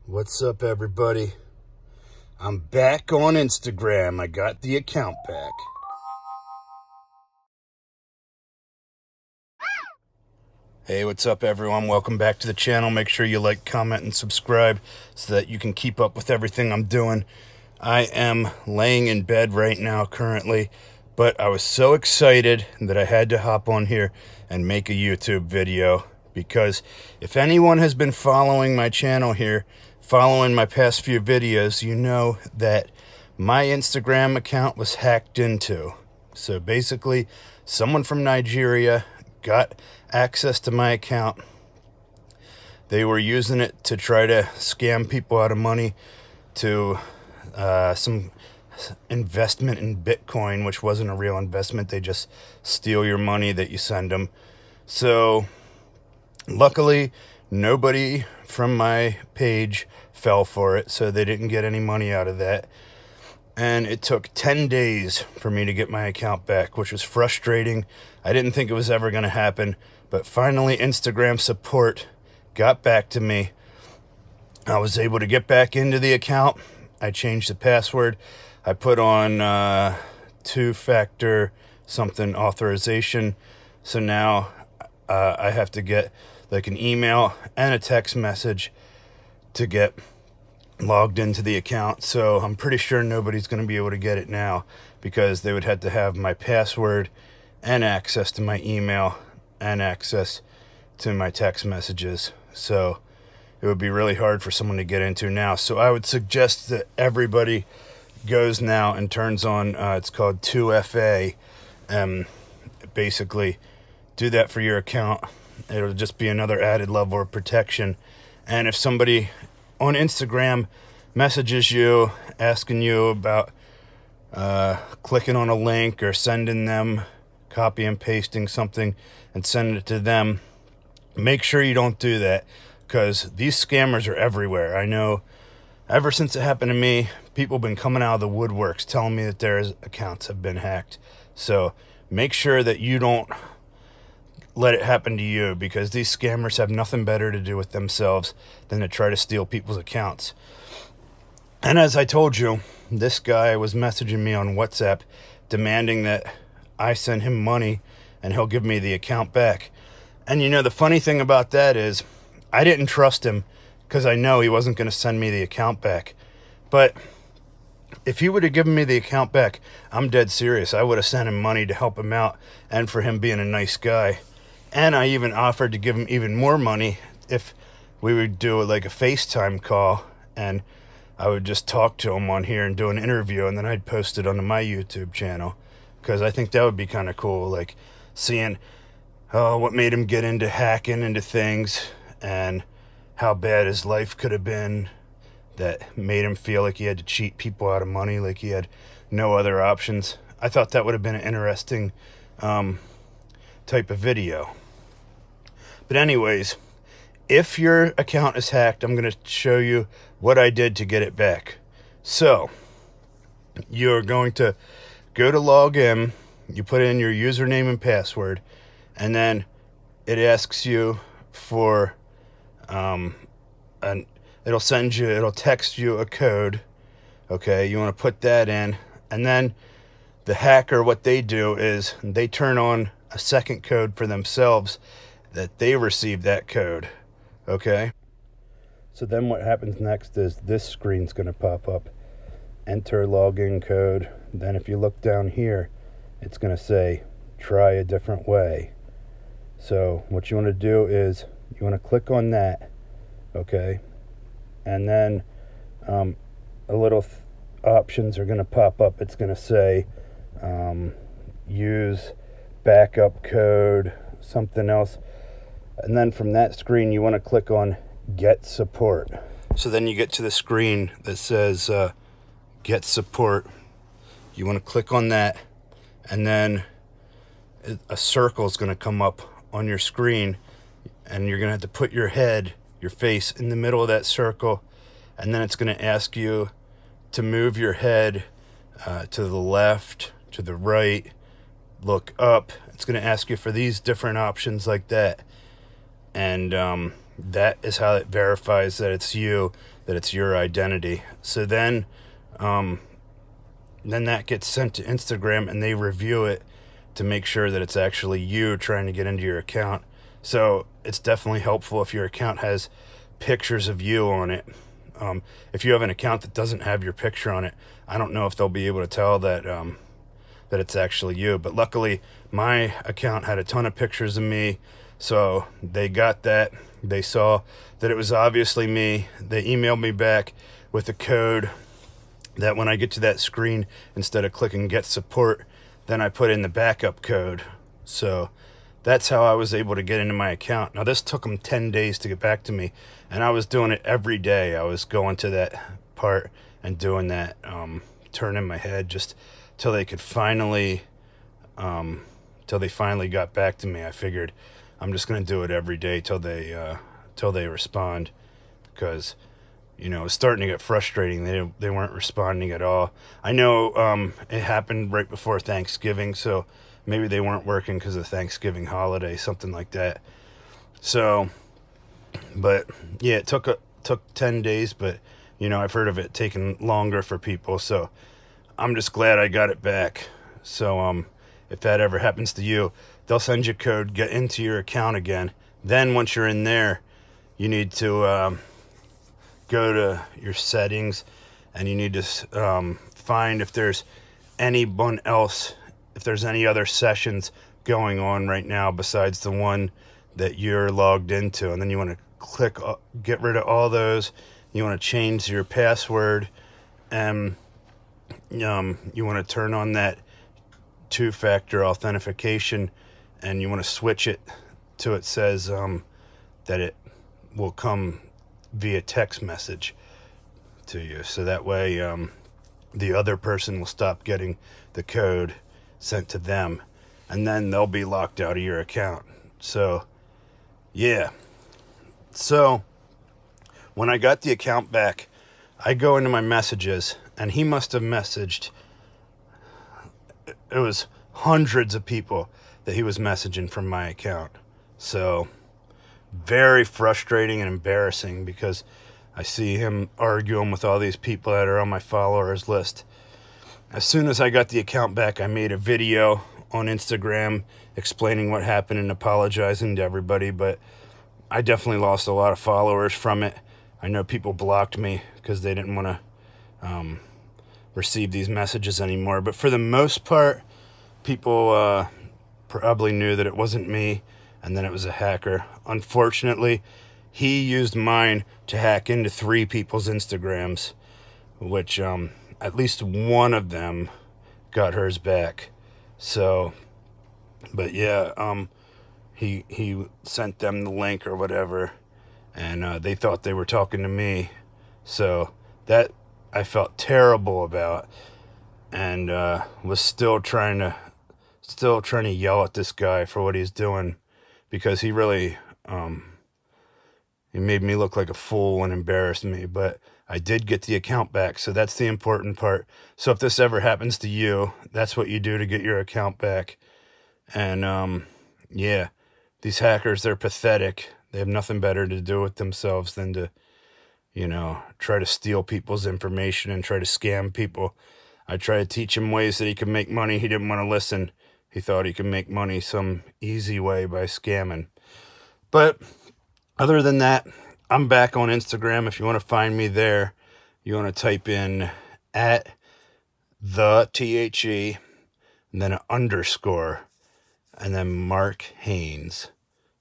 What's up, everybody? I'm back on Instagram. I got the account back. Hey, what's up, everyone? Welcome back to the channel. Make sure you like, comment, and subscribe so that you can keep up with everything I'm doing. I am laying in bed right now currently, but I was so excited that I had to hop on here and make a YouTube video, because if anyone has been following my channel here, following my past few videos, you know that my Instagram account was hacked into. So basically, someone from Nigeria got access to my account. They were using it to try to scam people out of money to some investment in Bitcoin, which wasn't a real investment. They just steal your money that you send them. So luckily, nobody from my page fell for it, so they didn't get any money out of that. And it took 10 days for me to get my account back, which was frustrating. I didn't think it was ever going to happen, but finally Instagram support got back to me. I was able to get back into the account. I changed the password. I put on two-factor something authorization. So now I have to get like an email and a text message to get logged into the account. So I'm pretty sure nobody's going to be able to get it now, because they would have to have my password and access to my email and access to my text messages. So it would be really hard for someone to get into now. So I would suggest that everybody goes now and turns on, it's called 2FA. Basically, do that for your account. It'll just be another added level of protection. And if somebody on Instagram messages you asking you about clicking on a link or sending them, copy and pasting something and sending it to them, make sure you don't do that, because these scammers are everywhere. I know ever since it happened to me, people have been coming out of the woodworks telling me that their accounts have been hacked. So make sure that you don't let it happen to you, because these scammers have nothing better to do with themselves than to try to steal people's accounts. And as I told you, this guy was messaging me on WhatsApp demanding that I send him money and he'll give me the account back. And you know, the funny thing about that is I didn't trust him, because I know he wasn't going to send me the account back. But if he would have given me the account back, I'm dead serious. I would have sent him money to help him out, and for him being a nice guy. And I even offered to give him even more money if we would do like a FaceTime call, and I would just talk to him on here and do an interview, and then I'd post it onto my YouTube channel, because I think that would be kind of cool, like seeing what made him get into hacking into things and how bad his life could have been that made him feel like he had to cheat people out of money, like he had no other options. I thought that would have been an interesting type of video. But anyways, if your account is hacked, I'm going to show you what I did to get it back. So you're going to go to log in, you put in your username and password, and then it asks you for it'll text you a code. Okay, you want to put that in, and then the hacker, what they do is they turn on a second code for themselves, that they receive that code. Okay, so then what happens next is this screen's going to pop up, enter login code. Then if you look down here, it's going to say try a different way. So what you want to do is you want to click on that. Okay, and then a little options are going to pop up. It's going to say use backup code, something else. And then from that screen, you want to click on get support. So then you get to the screen that says get support. You want to click on that, and then a circle is going to come up on your screen, and you're going to have to put your head, your face, in the middle of that circle, and then it's going to ask you to move your head to the left, to the right, look up. It's going to ask you for these different options like that. And that is how it verifies that it's you, that it's your identity. So then that gets sent to Instagram, and they review it to make sure that it's actually you trying to get into your account. So it's definitely helpful if your account has pictures of you on it. If you have an account that doesn't have your picture on it, I don't know if they'll be able to tell that that it's actually you. But luckily, my account had a ton of pictures of me, so they got that. They saw that it was obviously me. They emailed me back with a code that when I get to that screen, instead of clicking Get Support, then I put in the backup code. So that's how I was able to get into my account. Now, this took them 10 days to get back to me, and I was doing it every day. I was going to that part and doing that, turning my head just till they could finally, till they finally got back to me. I figured I'm just going to do it every day till they respond, because, you know, it's starting to get frustrating. They weren't responding at all. I know it happened right before Thanksgiving, so maybe they weren't working because of Thanksgiving holiday, something like that. So, but yeah, it took 10 days, but, you know, I've heard of it taking longer for people, so I'm just glad I got it back. So if that ever happens to you, they'll send you a code, get into your account again. Then once you're in there, you need to go to your settings, and you need to find if there's anyone else, if there's any other sessions going on right now besides the one that you're logged into. And then you want to click get rid of all those. You want to change your password, and you want to turn on that two-factor authentication, and you want to switch it to it says that it will come via text message to you, so that way the other person will stop getting the code sent to them, and then they'll be locked out of your account. So yeah, so when I got the account back, I go into my messages, and he must have messaged, it was hundreds of people that he was messaging from my account. So very frustrating and embarrassing, because I see him arguing with all these people that are on my followers list. As soon as I got the account back, I made a video on Instagram explaining what happened and apologizing to everybody, but I definitely lost a lot of followers from it. I know people blocked me because they didn't want to receive these messages anymore, but for the most part, people probably knew that it wasn't me and then it was a hacker. Unfortunately, he used mine to hack into 3 people's Instagrams, which at least one of them got hers back. So, but yeah, he sent them the link or whatever, and they thought they were talking to me. So that I felt terrible about, and was still trying to yell at this guy for what he's doing, because he really he made me look like a fool and embarrassed me. But I did get the account back, so that's the important part. So if this ever happens to you, that's what you do to get your account back. And yeah, these hackers, they're pathetic. They have nothing better to do with themselves than to, you know, try to steal people's information and try to scam people. I tried to teach him ways that he could make money. He didn't want to listen. He thought he could make money some easy way by scamming. But other than that, I'm back on Instagram. If you want to find me there, you want to type in @the THE, and then an underscore, and then Mark Haynes.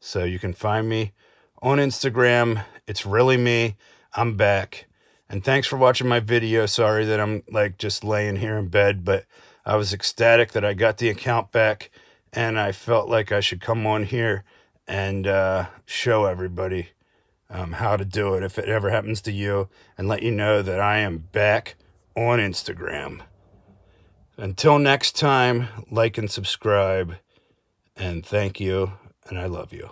So you can find me on Instagram. It's really me. I'm back. And thanks for watching my video. Sorry that I'm like just laying here in bed, but I was ecstatic that I got the account back, and I felt like I should come on here and show everybody how to do it if it ever happens to you, and let you know that I am back on Instagram. Until next time, like and subscribe, and thank you, and I love you.